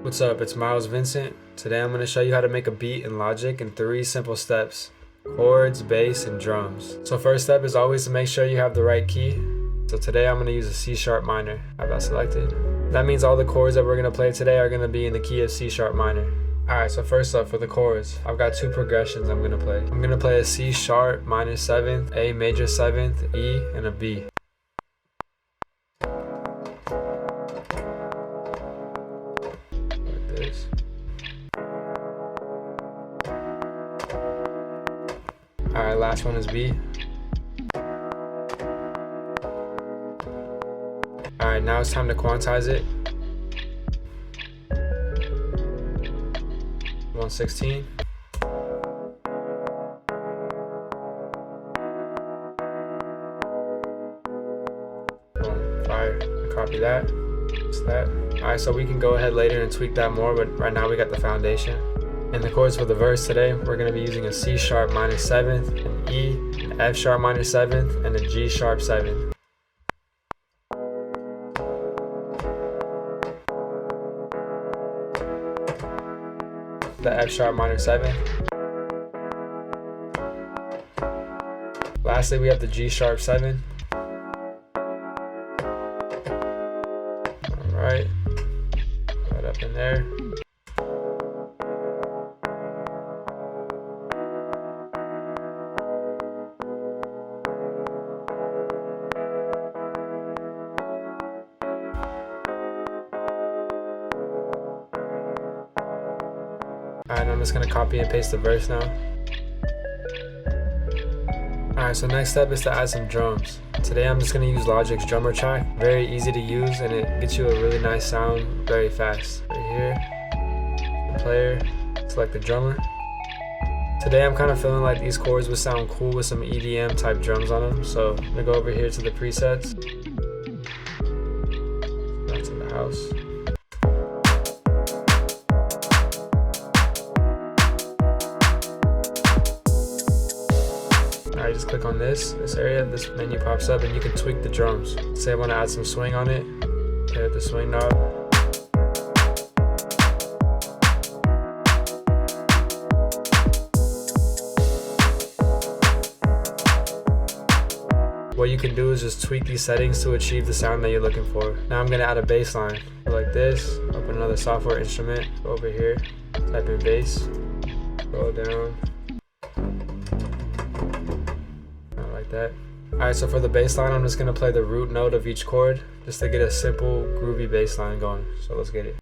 What's up, it's Miles Vincent. Today I'm going to show you how to make a beat in Logic in 3 simple steps: chords, bass, and drums. So first step is always to make sure you have the right key. So today I'm going to use a C sharp minor. I have that selected. That means all the chords that we're going to play today are going to be in the key of C sharp minor. Alright, so first up for the chords, I've got 2 progressions I'm going to play. I'm going to play a C sharp minor 7th, A major 7th, E, and a B. Alright, last one is B. Alright, now it's time to quantize it. 116. Boom, fire. Copy that. Just that. Alright, so we can go ahead later and tweak that more, but right now we got the foundation. And the chords for the verse today, we're going to be using a C sharp minor 7th, an E, an F sharp minor 7th, and a G sharp 7th. The F sharp minor 7th. Lastly, we have the G sharp 7. Alright, right up in there. Alright, I'm just going to copy and paste the verse now. Alright, so next step is to add some drums. Today I'm just going to use Logic's drummer track. Very easy to use and it gets you a really nice sound very fast. Right here, the player, select the drummer. Today I'm kind of feeling like these chords would sound cool with some EDM type drums on them. So I'm going to go over here to the presets. That's in the house. Alright, just click on this area, this menu pops up and you can tweak the drums. Say I want to add some swing on it, hit the swing knob. What you can do is just tweak these settings to achieve the sound that you're looking for. Now I'm going to add a bass line. Go like this, open another software instrument, go over here, type in bass, scroll down. That. Alright, so for the bass line, I'm just going to play the root note of each chord just to get a simple groovy bass line going. So let's get it.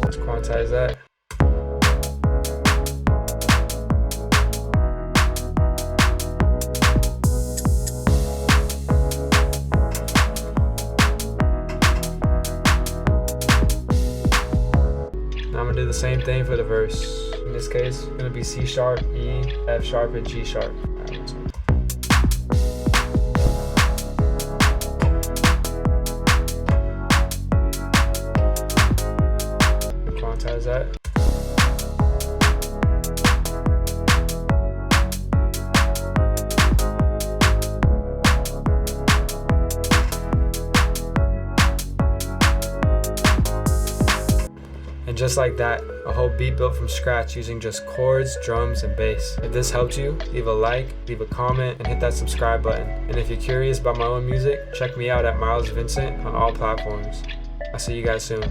Let's quantize that. I'm going to do the same thing for the verse. In this case, it's going to be C sharp, E, F sharp, and G sharp. Quantize that. And just like that, a whole beat built from scratch using just chords, drums, and bass. If this helped you, leave a like, leave a comment, and hit that subscribe button. And if you're curious about my own music, check me out at Miles Vincent on all platforms. I'll see you guys soon.